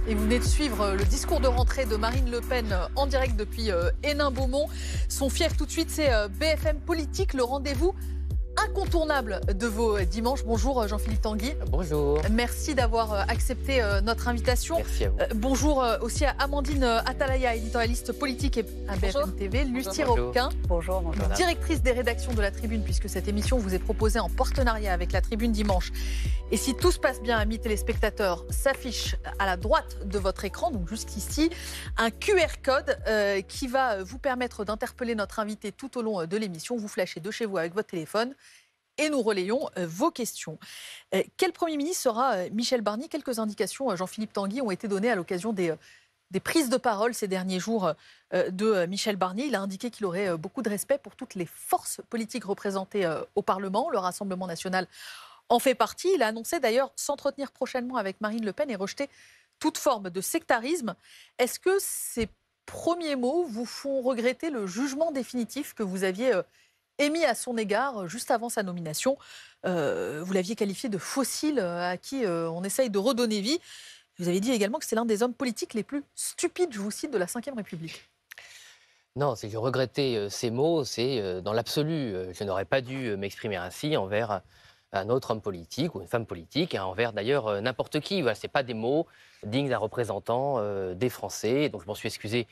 Et vous venez de suivre le discours de rentrée de Marine Le Pen en direct depuis Hénin-Beaumont. Son fief tout de suite, c'est BFM Politique, le rendez-vous incontournable de vos dimanches. Bonjour Jean-Philippe Tanguy. Bonjour. Merci d'avoir accepté notre invitation. Merci à vous. Bonjour aussi à Amandine Atalaya, éditorialiste politique à BFM TV. Lucie Roquin, bonjour. directrice des rédactions de La Tribune, puisque cette émission vous est proposée en partenariat avec La Tribune dimanche. Et si tout se passe bien, amis téléspectateurs, s'affiche à la droite de votre écran, donc jusqu'ici, un QR code qui va vous permettre d'interpeller notre invité tout au long de l'émission. Vous flashez de chez vous avec votre téléphone et nous relayons vos questions. Quel Premier ministre sera Michel Barnier? Quelques indications, Jean-Philippe Tanguy, ont été données à l'occasion des prises de parole ces derniers jours de Michel Barnier. Il a indiqué qu'il aurait beaucoup de respect pour toutes les forces politiques représentées au Parlement. Le Rassemblement national en fait partie. Il a annoncé d'ailleurs s'entretenir prochainement avec Marine Le Pen et rejeter toute forme de sectarisme. Est-ce que ces premiers mots vous font regretter le jugement définitif que vous aviez émis à son égard juste avant sa nomination? Vous l'aviez qualifié de fossile à qui on essaye de redonner vie. Vous avez dit également que c'est l'un des hommes politiques les plus stupides, je vous cite, de la Ve République. Non, si je regrettais ces mots, c'est dans l'absolu. Je n'aurais pas dû m'exprimer ainsi envers un autre homme politique ou une femme politique, et envers d'ailleurs n'importe qui. Voilà, ce n'est pas des mots dignes d'un représentant des Français, donc je m'en suis excusé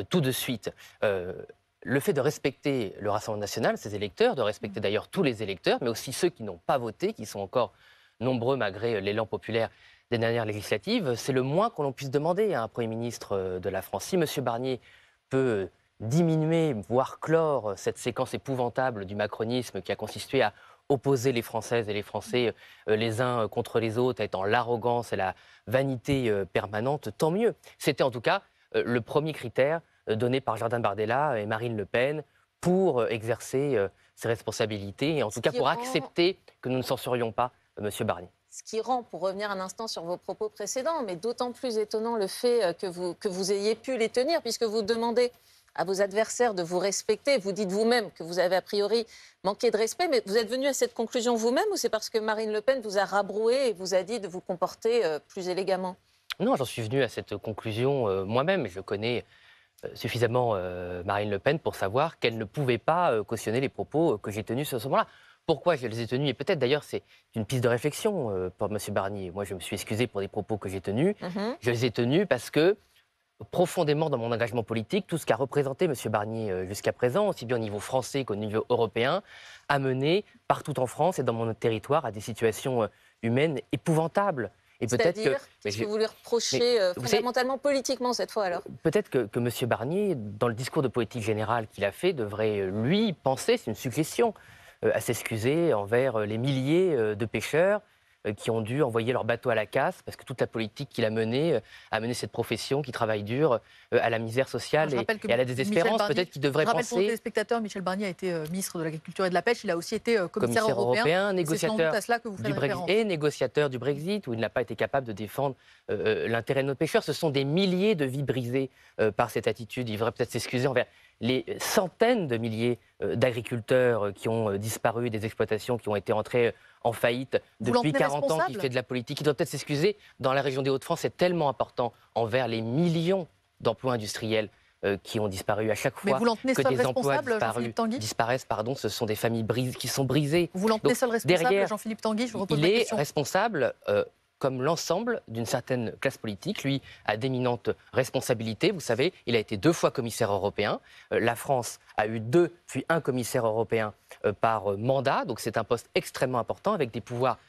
tout de suite. Le fait de respecter le Rassemblement national, ses électeurs, de respecter d'ailleurs tous les électeurs, mais aussi ceux qui n'ont pas voté, qui sont encore nombreux malgré l'élan populaire des dernières législatives, c'est le moins qu'on puisse demander à un Premier ministre de la France. Si M. Barnier peut diminuer, voire clore cette séquence épouvantable du macronisme qui a consisté à opposer les Françaises et les Français les uns contre les autres, étant l'arrogance et la vanité permanente, tant mieux. C'était en tout cas le premier critère donné par Jordan Bardella et Marine Le Pen pour exercer ses responsabilités et en tout cas pour accepter que nous ne censurions pas M. Barnier. Ce qui rend, pour revenir un instant sur vos propos précédents, mais d'autant plus étonnant le fait que vous ayez pu les tenir, puisque vous demandez à vos adversaires de vous respecter. Vous dites vous-même que vous avez a priori manqué de respect, mais vous êtes venu à cette conclusion vous-même ou c'est parce que Marine Le Pen vous a rabroué et vous a dit de vous comporter plus élégamment? Non, j'en suis venu à cette conclusion moi-même. Je connais suffisamment Marine Le Pen pour savoir qu'elle ne pouvait pas cautionner les propos que j'ai tenus à ce moment-là. Pourquoi je les ai tenus? Et peut-être d'ailleurs c'est une piste de réflexion pour M. Barnier. Moi je me suis excusé pour des propos que j'ai tenus. Je les ai tenus parce que profondément dans mon engagement politique, tout ce qu'a représenté M. Barnier jusqu'à présent, aussi bien au niveau français qu'au niveau européen, a mené partout en France et dans mon territoire à des situations humaines épouvantables. Et peut-être que qu'est-ce que vous lui reprochez fondamentalement politiquement cette fois alors? Peut-être que M. Barnier, dans le discours de politique générale qu'il a fait, devrait lui penser, c'est une suggestion, à s'excuser envers les milliers de pêcheurs qui ont dû envoyer leur bateau à la casse parce que toute la politique qu'il a menée cette profession qui travaille dur à la misère sociale et à la désespérance. Peut-être qu'il devrait penser... pour les téléspectateurs, Michel Barnier a été ministre de l'Agriculture et de la Pêche. Il a aussi été commissaire européen, négociateur à cela que vous faites référence. Et négociateur du Brexit, où il n'a pas été capable de défendre l'intérêt de nos pêcheurs. Ce sont des milliers de vies brisées par cette attitude. Il devrait peut-être s'excuser envers les centaines de milliers d'agriculteurs qui ont disparu, des exploitations qui ont été entrées en faillite depuis 40 ans, qui fait de la politique. Il doit peut-être s'excuser. Dans la région des Hauts-de-France, c'est tellement important envers les millions d'emplois industriels qui ont disparu à chaque fois que des emplois disparaissent. Ce sont des familles qui sont brisées. Vous l'en tenez seul responsable, Jean-Philippe Tanguy? Je vous repose la question. Il est responsable comme l'ensemble d'une certaine classe politique. Lui a d'éminentes responsabilités. Vous savez, il a été 2 fois commissaire européen. La France a eu 2 puis 1 commissaire européen par mandat. Donc c'est un poste extrêmement important avec des pouvoirs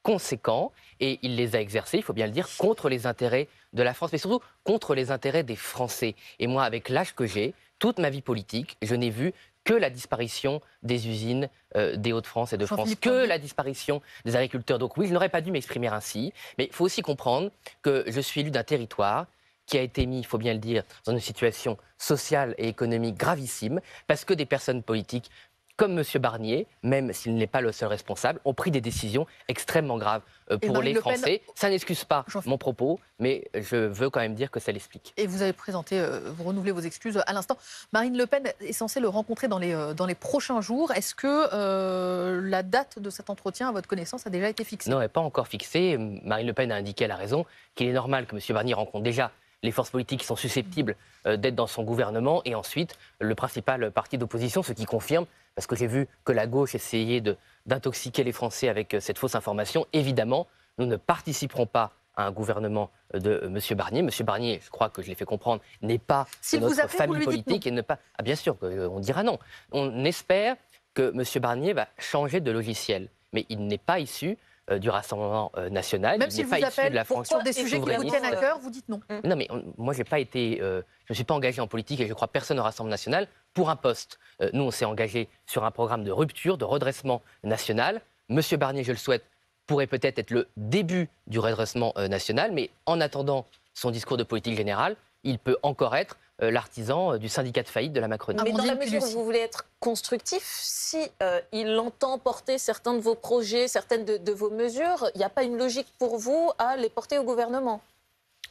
conséquents. Et il les a exercés, il faut bien le dire, contre les intérêts de la France, mais surtout contre les intérêts des Français. Et moi, avec l'âge que j'ai, toute ma vie politique, je n'ai vu que la disparition des usines des Hauts-de-France et de France, que la disparition des agriculteurs. Donc oui, je n'aurais pas dû m'exprimer ainsi, mais il faut aussi comprendre que je suis élu d'un territoire qui a été mis, il faut bien le dire, dans une situation sociale et économique gravissime, parce que des personnes politiques comme M. Barnier, même s'il n'est pas le seul responsable, ont pris des décisions extrêmement graves pour les Français. Ça n'excuse pas mon propos, mais je veux quand même dire que ça l'explique. Et vous avez présenté, vous renouvelez vos excuses à l'instant. Marine Le Pen est censée le rencontrer dans les prochains jours. Est-ce que la date de cet entretien, à votre connaissance, a déjà été fixée? Non, elle n'est pas encore fixée. Marine Le Pen a indiqué, elle a raison, qu'il est normal que M. Barnier rencontre déjà les forces politiques qui sont susceptibles d'être dans son gouvernement et ensuite le principal parti d'opposition, ce qui confirme, parce que j'ai vu que la gauche essayait d'intoxiquer les Français avec cette fausse information. Évidemment, nous ne participerons pas à un gouvernement de M. Barnier. M. Barnier, je crois que je l'ai fait comprendre, n'est pas de notre famille politique et ne pas. Ah, bien sûr, on dira non. On espère que M. Barnier va changer de logiciel, mais il n'est pas issu du Rassemblement national. Même s'il vous appelle de sur des sujets qui vous tiennent à cœur, vous dites non. Non, mais moi, je ne suis pas engagé en politique et je crois personne au Rassemblement national pour un poste. Nous, on s'est engagé sur un programme de rupture, de redressement national. Monsieur Barnier, je le souhaite, pourrait peut-être être le début du redressement national, mais en attendant son discours de politique générale, il peut encore être l'artisan du syndicat de faillite de la Macronie. Mais dans la mesure où vous voulez être constructif, si il entend porter certains de vos projets, certaines de vos mesures, il n'y a pas une logique pour vous à les porter au gouvernement?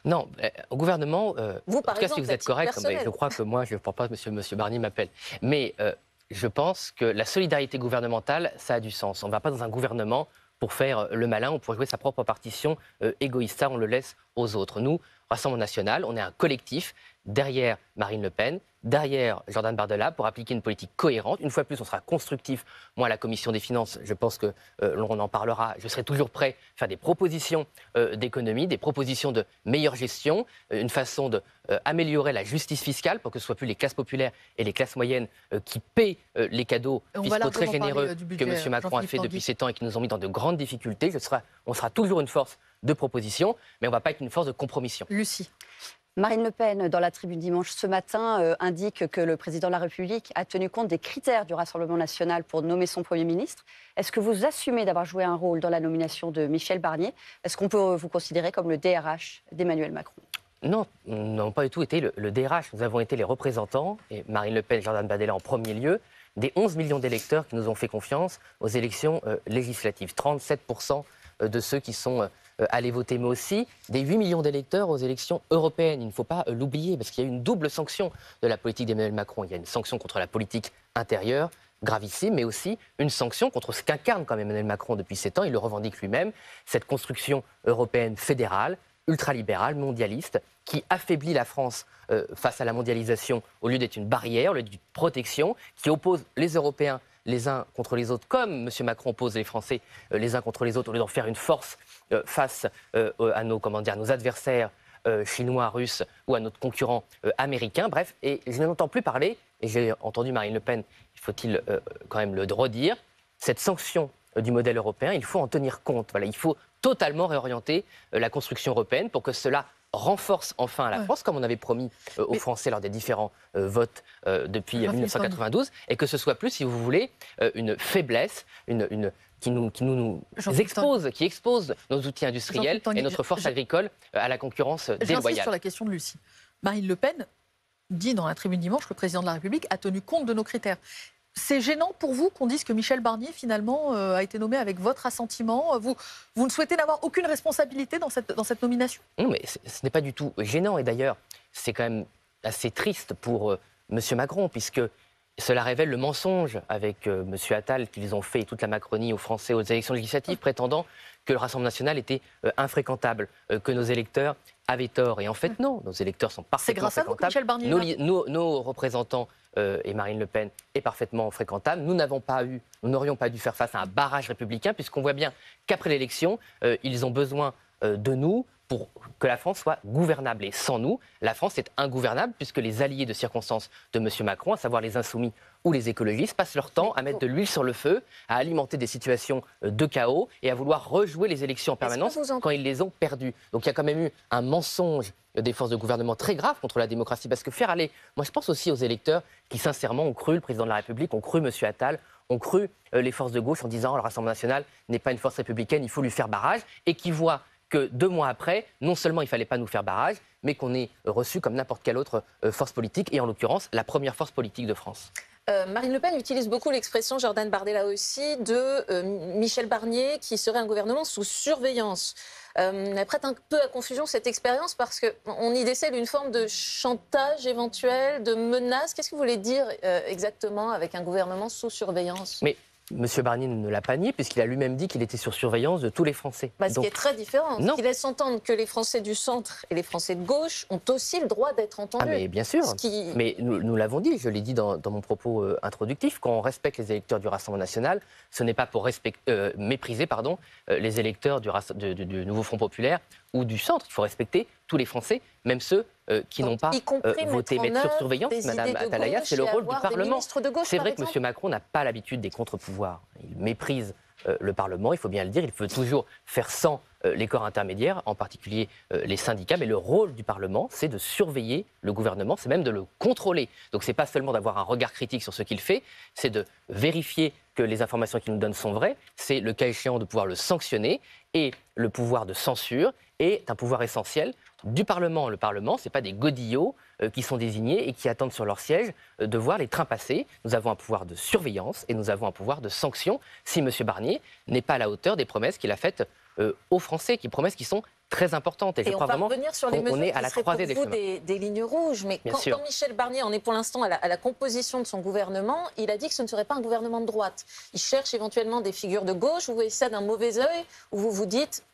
Non, au gouvernement, vous, en tout cas, si vous êtes correct, je crois que moi, je ne pense pas que monsieur Barnier m'appelle. Mais je pense que la solidarité gouvernementale, ça a du sens. On ne va pas dans un gouvernement pour faire le malin ou pour jouer sa propre partition égoïste. Ça, on le laisse aux autres. Nous, Rassemblement national, on est un collectif derrière Marine Le Pen, derrière Jordan Bardella pour appliquer une politique cohérente. Une fois de plus, on sera constructif. Moi, à la Commission des Finances, je pense qu'on en parlera. Je serai toujours prêt à faire des propositions d'économie, des propositions de meilleure gestion, une façon d'améliorer la justice fiscale pour que ce ne soit plus les classes populaires et les classes moyennes qui paient les cadeaux fiscaux très généreux que M. Macron a fait depuis 7 ans et qui nous ont mis dans de grandes difficultés. On sera toujours une force de proposition, mais on ne va pas être une force de compromission. Lucie. Marine Le Pen, dans la Tribune dimanche ce matin, indique que le président de la République a tenu compte des critères du Rassemblement national pour nommer son Premier ministre. Est-ce que vous assumez d'avoir joué un rôle dans la nomination de Michel Barnier? Est-ce qu'on peut vous considérer comme le DRH d'Emmanuel Macron? Non, nous n'avons pas du tout été le DRH. Nous avons été les représentants, et Marine Le Pen et Jordan Bardella en premier lieu, des 11 millions d'électeurs qui nous ont fait confiance aux élections législatives. 37% de ceux qui sont allés voter, mais aussi des 8 millions d'électeurs aux élections européennes. Il ne faut pas l'oublier, parce qu'il y a eu une double sanction de la politique d'Emmanuel Macron. Il y a une sanction contre la politique intérieure, gravissime, mais aussi une sanction contre ce qu'incarne quand même Emmanuel Macron depuis 7 ans. Il le revendique lui-même, cette construction européenne fédérale, ultralibérale, mondialiste, qui affaiblit la France face à la mondialisation au lieu d'être une barrière, au lieu d'être une protection, qui oppose les Européens les uns contre les autres, comme M. Macron oppose les Français les uns contre les autres, au lieu d'en faire une force face à nos adversaires chinois, russes ou à notre concurrent américain. Bref, et je n'entends plus parler, et j'ai entendu Marine Le Pen, faut-il quand même le redire, cette sanction du modèle européen, il faut en tenir compte. Voilà, il faut totalement réorienter la construction européenne pour que cela renforce enfin la France, comme on avait promis aux Français lors des différents votes depuis 1992, et que ce soit plus, si vous voulez, une faiblesse, qui expose nos outils industriels et notre force agricole à la concurrence déloyale. J'insiste sur la question de Lucie. Marine Le Pen dit dans la Tribune dimanche que le président de la République a tenu compte de nos critères. C'est gênant pour vous qu'on dise que Michel Barnier, finalement, a été nommé avec votre assentiment. Vous ne souhaitez n'avoir aucune responsabilité dans cette nomination? Non, mais ce n'est pas du tout gênant. Et d'ailleurs, c'est quand même assez triste pour M. Macron, puisque cela révèle le mensonge avec M. Attal qu'ils ont fait, et toute la Macronie aux Français aux élections législatives, prétendant que le Rassemblement national était infréquentable, que nos électeurs avaient tort. Et en fait, non, nos électeurs sont parfaitement fréquentables. C'est grâce à vous que Michel Barnier Nos représentants et Marine Le Pen est parfaitement fréquentable. Nous n'aurions pas dû faire face à un barrage républicain, puisqu'on voit bien qu'après l'élection, ils ont besoin de nous pour que la France soit gouvernable. Et sans nous, la France est ingouvernable, puisque les alliés de circonstance de M. Macron, à savoir les insoumis ou les écologistes, passent leur temps à mettre de l'huile sur le feu, à alimenter des situations de chaos et à vouloir rejouer les élections en permanence quand ils les ont perdues. Donc il y a quand même eu un mensonge des forces de gouvernement très grave contre la démocratie, parce que faire aller... Moi, je pense aussi aux électeurs qui, sincèrement, ont cru le président de la République, ont cru M. Attal, ont cru les forces de gauche en disant le Rassemblement national n'est pas une force républicaine, il faut lui faire barrage, et qui voient que 2 mois après, non seulement il ne fallait pas nous faire barrage, mais qu'on est reçu comme n'importe quelle autre force politique, et en l'occurrence, la première force politique de France. Marine Le Pen utilise beaucoup l'expression, Jordan Bardella aussi, de Michel Barnier qui serait un gouvernement sous surveillance. Elle prête un peu à confusion cette expérience parce qu'on y décèle une forme de chantage éventuel, de menace. Qu'est-ce que vous voulez dire exactement avec un gouvernement sous surveillance ? Mais M. Barnier ne l'a pas nié puisqu'il a lui-même dit qu'il était sur surveillance de tous les Français. Ce qui est très différent. Ce qui laisse entendre que les Français du centre et les Français de gauche ont aussi le droit d'être entendus. Ah mais bien sûr, mais nous l'avons dit, je l'ai dit dans mon propos introductif, quand on respecte les électeurs du Rassemblement national, ce n'est pas pour mépriser les électeurs du Nouveau Front populaire ou du centre. Il faut respecter tous les Français, même ceux qui n'ont pas voté. Mettre sur surveillance, Madame Atalaya, c'est le rôle du Parlement. C'est vrai que M. Macron n'a pas l'habitude des contre-pouvoirs. Il méprise le Parlement, il faut bien le dire. Il faut toujours faire sans les corps intermédiaires, en particulier les syndicats. Mais le rôle du Parlement, c'est de surveiller le gouvernement, c'est même de le contrôler. Donc ce n'est pas seulement d'avoir un regard critique sur ce qu'il fait, c'est de vérifier que les informations qu'il nous donne sont vraies, c'est le cas échéant de pouvoir le sanctionner, et le pouvoir de censure est un pouvoir essentiel du Parlement. Le Parlement, ce n'est pas des godillots qui sont désignés et qui attendent sur leur siège de voir les trains passer. Nous avons un pouvoir de surveillance et nous avons un pouvoir de sanction si M. Barnier n'est pas à la hauteur des promesses qu'il a faites aux Français, promesses qui sont très importantes. Et je crois vraiment qu'on est à la croisée des chemins. Des lignes rouges. Mais quand Michel Barnier en est pour l'instant à la composition de son gouvernement, il a dit que ce ne serait pas un gouvernement de droite. Il cherche éventuellement des figures de gauche. Vous voyez ça d'un mauvais œil ou vous vous dites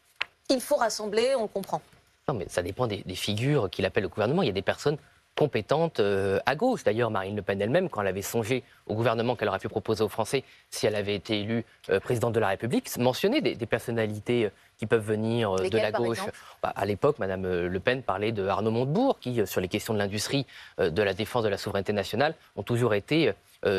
il faut rassembler, on le comprend? Non, mais ça dépend des figures qu'il appelle au gouvernement. Il y a des personnes compétente à gauche. D'ailleurs, Marine Le Pen elle-même, quand elle avait songé au gouvernement qu'elle aurait pu proposer aux Français si elle avait été élue présidente de la République, mentionnait des personnalités qui peuvent venir de la gauche. À l'époque, Madame Le Pen parlait de Arnaud Montebourg, qui, sur les questions de l'industrie, de la défense de la souveraineté nationale, ont toujours été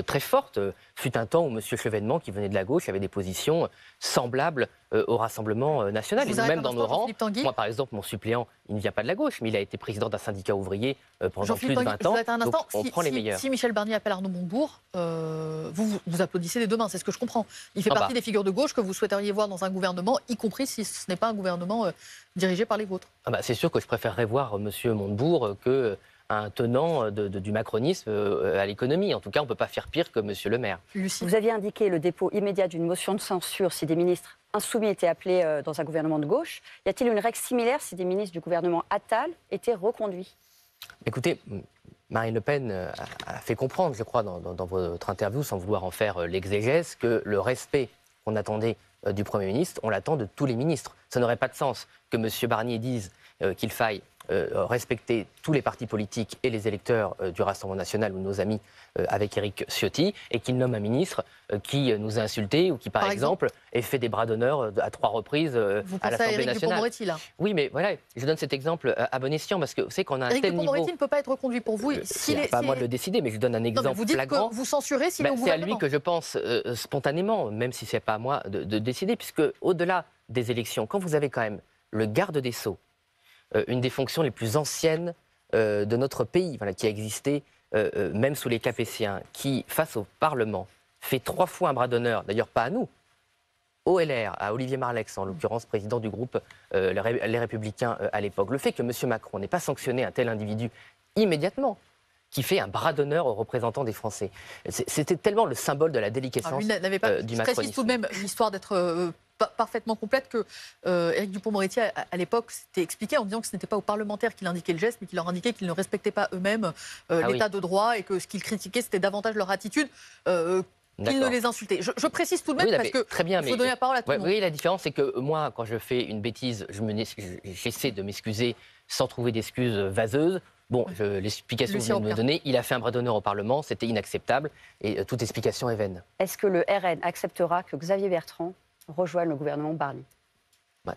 très fortes. Fut un temps où M. Chevènement, qui venait de la gauche, avait des positions semblables au Rassemblement national. Et même dans nos rangs, moi par exemple, mon suppléant, il ne vient pas de la gauche, mais il a été président d'un syndicat ouvrier pendant plus de 20 ans. Donc on prend les meilleurs. Si Michel Barnier appelle Arnaud Montebourg, vous applaudissez des deux mains, c'est ce que je comprends. Il fait partie des figures de gauche que vous souhaiteriez voir dans un gouvernement, y compris si ce n'est pas un gouvernement dirigé par les vôtres. C'est sûr que je préférerais voir M. Montebourg que un tenant du macronisme à l'économie. En tout cas, on ne peut pas faire pire que M. Le Maire. Lucie. Vous aviez indiqué le dépôt immédiat d'une motion de censure si des ministres insoumis étaient appelés dans un gouvernement de gauche. Y a-t-il une règle similaire si des ministres du gouvernement Attal étaient reconduits? Écoutez, Marine Le Pen a fait comprendre, je crois, dans votre interview, sans vouloir en faire l'exégèse, que le respect qu'on attendait du Premier ministre, on l'attend de tous les ministres. Ça n'aurait pas de sens que M. Barnier dise qu'il faille respecter tous les partis politiques et les électeurs du Rassemblement national ou nos amis avec Éric Ciotti, et qu'il nomme un ministre qui nous a insultés ou qui, par exemple, ait fait des bras d'honneur à 3 reprises à l'Assemblée nationale. Oui, mais voilà, je donne cet exemple à bon escient parce que vous savez qu'on a un tel niveau... Éric Dupond-Moretti ne peut pas être reconduit pour vous. C'est pas à moi de le décider, mais je donne un exemple vous dites flagrant. Que vous censurez s'il est au C'est à gouvernement. lui que je pense spontanément, même si c'est pas à moi de décider, puisque au-delà des élections, quand vous avez quand même le garde des Sceaux, une des fonctions les plus anciennes de notre pays, qui a existé même sous les Capétiens, qui, face au Parlement, fait 3 fois un bras d'honneur, d'ailleurs pas à nous, au LR, à Olivier Marleix, en l'occurrence président du groupe Les Républicains à l'époque. Le fait que M. Macron n'ait pas sanctionné un tel individu immédiatement, qui fait un bras d'honneur aux représentants des Français. C'était tellement le symbole de la déliquescence du macronisme. Je précise tout de même, l'histoire d'être parfaitement complète, que Éric Dupond-Moretti, à l'époque, s'était expliqué en disant que ce n'était pas aux parlementaires qu'il indiquait le geste, mais qu'il leur indiquait qu'ils ne respectaient pas eux-mêmes l'état de droit, et que ce qu'ils critiquaient, c'était davantage leur attitude qu'ils ne les insultaient. Je précise tout de même, parce que il faut donner la parole à tout le monde. Oui, la différence, c'est que moi, quand je fais une bêtise, j'essaie de m'excuser sans trouver d'excuses vaseuses. Bon, l'explication que vous me donnez, il a fait un bras d'honneur au Parlement, c'était inacceptable, et toute explication est vaine. Est-ce que le RN acceptera que Xavier Bertrand rejoigne le gouvernement Barnier?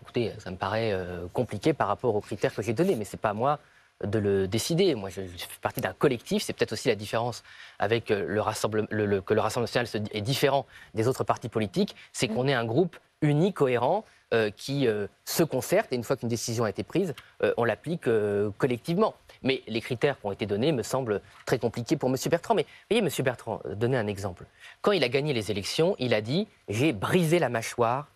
Écoutez, ça me paraît compliqué par rapport aux critères que j'ai donnés, mais ce n'est pas à moi de le décider. Moi, je fais partie d'un collectif. C'est peut-être aussi la différence avec que le Rassemblement national est différent des autres partis politiques, c'est qu'on est un groupe uni, cohérent, qui se concerte, et une fois qu'une décision a été prise, on l'applique collectivement. Mais les critères qui ont été donnés me semblent très compliqués pour M. Bertrand. Mais voyez, M. Bertrand, donnez un exemple. Quand il a gagné les élections, il a dit « j'ai brisé la mâchoire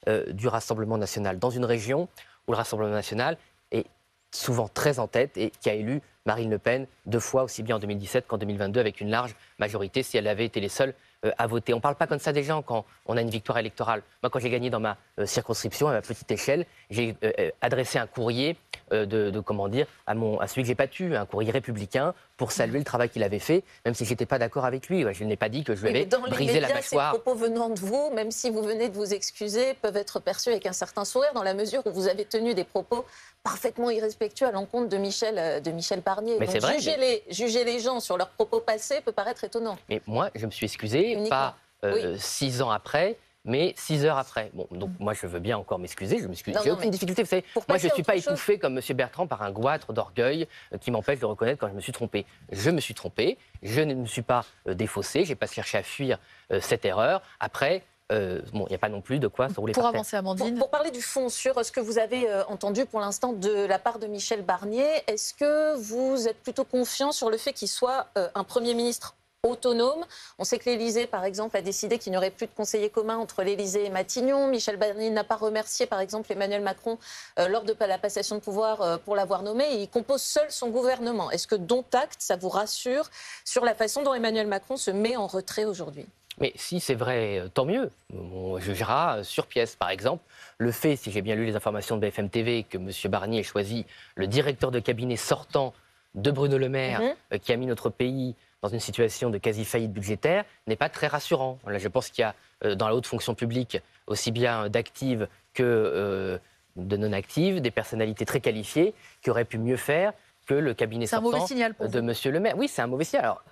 du Rassemblement national », dans une région où le Rassemblement national est souvent très en tête et qui a élu Marine Le Pen 2 fois, aussi bien en 2017 qu'en 2022, avec une large majorité, si elle avait été les seules à voter. On ne parle pas comme ça des gens quand on a une victoire électorale. Moi, quand j'ai gagné dans ma circonscription, à ma petite échelle, j'ai adressé un courrier comment dire, à celui que j'ai battu, un courrier républicain, pour saluer le travail qu'il avait fait, même si je n'étais pas d'accord avec lui. Je n'ai pas dit que je lui avais brisé la mâchoire. Ces propos venant de vous, même si vous venez de vous excuser, peuvent être perçus avec un certain sourire, dans la mesure où vous avez tenu des propos parfaitement irrespectueux à l'encontre de Michel Barnier. Mais donc vrai, juger les gens sur leurs propos passés peut paraître étonnant. Mais moi, je me suis excusé, pas 6 ans après, mais 6 heures après. Bon, donc moi, je veux bien encore m'excuser. Je m'excuse. J'ai aucune difficulté. Vous savez, moi, je ne suis pas étouffé comme M. Bertrand par un goitre d'orgueil qui m'empêche de reconnaître quand je me suis trompé. Je me suis trompé. Je ne me suis pas défaussé. Je n'ai pas cherché à fuir cette erreur. Après, il n'y a pas non plus de quoi se rouler par terre. Pour avancer, Amandine. Pour parler du fond, sur ce que vous avez entendu pour l'instant de la part de Michel Barnier, est-ce que vous êtes plutôt confiant sur le fait qu'il soit un Premier ministre autonome? On sait que l'Élysée, par exemple, a décidé qu'il n'y aurait plus de conseiller commun entre l'Élysée et Matignon. Michel Barnier n'a pas remercié, par exemple, Emmanuel Macron lors de la passation de pouvoir pour l'avoir nommé. Et il compose seul son gouvernement. Est-ce que, dont acte, ça vous rassure sur la façon dont Emmanuel Macron se met en retrait aujourd'hui? Mais si c'est vrai, tant mieux. On jugera sur pièce. Par exemple, le fait, si j'ai bien lu les informations de BFM TV, que M. Barnier ait choisi le directeur de cabinet sortant de Bruno Le Maire, qui a mis notre pays dans une situation de quasi-faillite budgétaire, n'est pas très rassurant. Là, je pense qu'il y a dans la haute fonction publique, aussi bien d'actives que de non-actives, des personnalités très qualifiées qui auraient pu mieux faire que le cabinet sortant un mauvais signal pour de M. Le Maire. Oui, c'est un mauvais signal. Alors,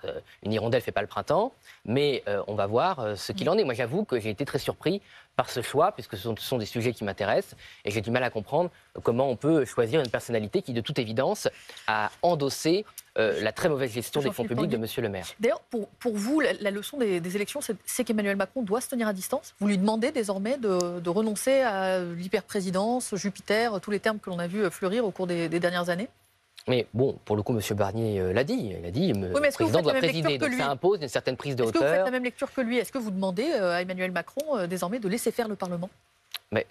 une hirondelle ne fait pas le printemps, mais on va voir ce qu'il en est. Moi, j'avoue que j'ai été très surpris par ce choix, puisque ce sont des sujets qui m'intéressent, et j'ai du mal à comprendre comment on peut choisir une personnalité qui, de toute évidence, a endossé la très mauvaise gestion des fonds publics de M. Le Maire. D'ailleurs, pour vous, la leçon des élections, c'est qu'Emmanuel Macron doit se tenir à distance. Vous lui demandez désormais de renoncer à l'hyperprésidence, Jupiter, tous les termes que l'on a vus fleurir au cours des dernières années. Mais bon, pour le coup, M. Barnier l'a dit. Il a dit le président doit présider. Donc ça impose une certaine prise de hauteur. Est-ce que vous faites la même lecture que lui? Est-ce que vous demandez à Emmanuel Macron désormais de laisser faire le Parlement? Mais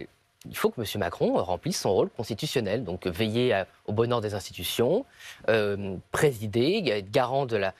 il faut que M. Macron remplisse son rôle constitutionnel. Donc veiller au bonheur des institutions, présider, être garant de la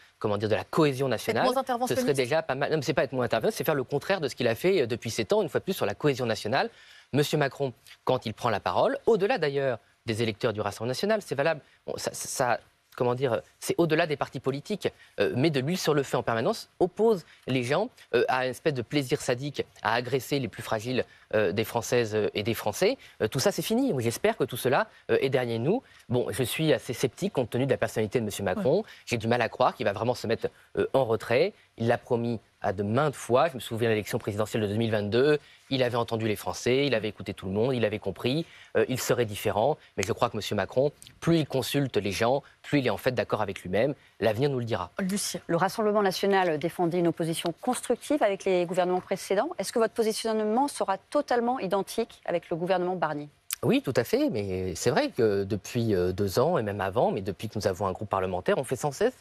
cohésion nationale. Être moins interventionniste. Ce serait déjà pas mal. Non, mais c'est pas être moins interventionniste, c'est faire le contraire de ce qu'il a fait depuis 7 ans, une fois de plus, sur la cohésion nationale. M. Macron, quand il prend la parole, au-delà d'ailleurs des électeurs du Rassemblement national, c'est valable. Bon, c'est au-delà des partis politiques, met de l'huile sur le feu en permanence, oppose les gens à une espèce de plaisir sadique à agresser les plus fragiles des Françaises et des Français. Tout ça, c'est fini. J'espère que tout cela est derrière nous. Bon, je suis assez sceptique compte tenu de la personnalité de M. Macron. J'ai du mal à croire qu'il va vraiment se mettre en retrait. Il l'a promis à de maintes fois. Je me souviens de l'élection présidentielle de 2022. Il avait entendu les Français, il avait écouté tout le monde, il avait compris. Il serait différent. Mais je crois que M. Macron, plus il consulte les gens, plus il est en fait d'accord avec lui-même. L'avenir nous le dira. Lucie. Le Rassemblement national défendait une opposition constructive avec les gouvernements précédents. Est-ce que votre positionnement sera totalement identique avec le gouvernement Barnier? Oui, tout à fait. Mais c'est vrai que depuis 2 ans, et même avant, mais depuis que nous avons un groupe parlementaire, on fait sans cesse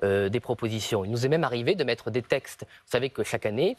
des propositions. Il nous est même arrivé de mettre des textes. Vous savez que chaque année,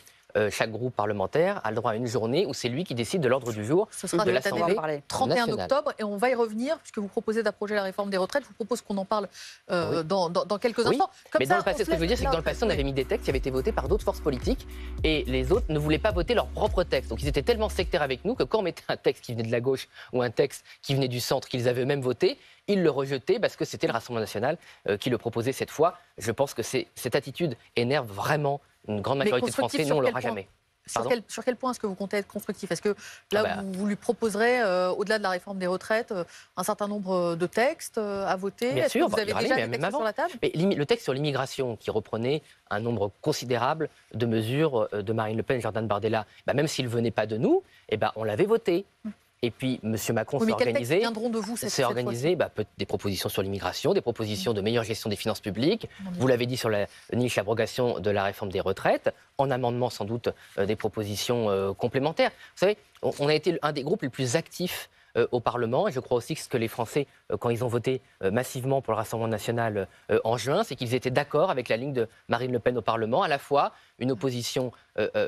chaque groupe parlementaire a le droit à une journée où c'est lui qui décide de l'ordre du jour de l'Assemblée 31 nationale. octobre, et on va y revenir, puisque vous proposez d'approcher la réforme des retraites. Je vous propose qu'on en parle dans quelques instants. Comme mais ça, dans le passé, ce que je veux dire, c'est que dans le passé, on avait mis des textes qui avaient été votés par d'autres forces politiques, et les autres ne voulaient pas voter leur propre texte. Donc ils étaient tellement sectaires avec nous que quand on mettait un texte qui venait de la gauche ou un texte qui venait du centre, qu'ils avaient eux-mêmes voté, ils le rejetaient parce que c'était le Rassemblement national qui le proposait cette fois. Je pense que cette attitude énerve vraiment une grande majorité de Français. Nous, on ne l'aura jamais. Sur quel point est-ce que vous comptez être constructif? Est-ce que là, vous lui proposerez, au-delà de la réforme des retraites, un certain nombre de textes à voter? Bien sûr, vous avez déjà des textes sur la table? Mais le texte sur l'immigration, qui reprenait un nombre considérable de mesures de Marine Le Pen et Jordan Bardella, même s'il ne venait pas de nous, on l'avait voté. Et puis, M. Macron s'est organisé. Viendront de vous s'est organisé des propositions sur l'immigration, des propositions de meilleure gestion des finances publiques. Vous l'avez dit sur la niche abrogation de la réforme des retraites. En amendement, sans doute, des propositions complémentaires. Vous savez, on a été un des groupes les plus actifs au Parlement. Et je crois aussi que ce que les Français, quand ils ont voté massivement pour le Rassemblement national en juin, c'est qu'ils étaient d'accord avec la ligne de Marine Le Pen au Parlement, à la fois une opposition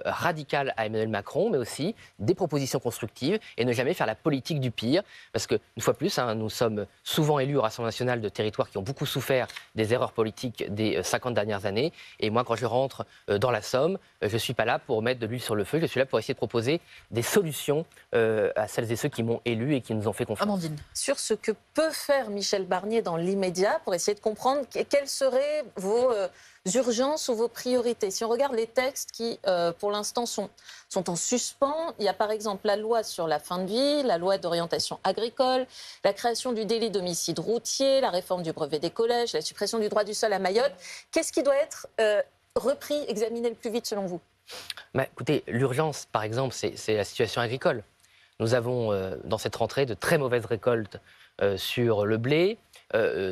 radicale à Emmanuel Macron, mais aussi des propositions constructives et ne jamais faire la politique du pire. Parce qu'une fois plus, nous sommes souvent élus au Rassemblement national de territoires qui ont beaucoup souffert des erreurs politiques des 50 dernières années. Et moi, quand je rentre dans la Somme, je ne suis pas là pour mettre de l'huile sur le feu, je suis là pour essayer de proposer des solutions à celles et ceux qui m'ont élu et qui nous ont fait confiance. Amandine. Sur ce que peut faire Michel Barnier dans l'immédiat pour essayer de comprendre quelles seraient vos urgences ou vos priorités. Si on regarde les textes qui, pour l'instant, sont en suspens, il y a par exemple la loi sur la fin de vie, la loi d'orientation agricole, la création du délit d'homicide routier, la réforme du brevet des collèges, la suppression du droit du sol à Mayotte. Qu'est-ce qui doit être repris, examiné le plus vite selon vous ? Écoutez, l'urgence, par exemple, c'est la situation agricole. Nous avons, dans cette rentrée, de très mauvaises récoltes sur le blé,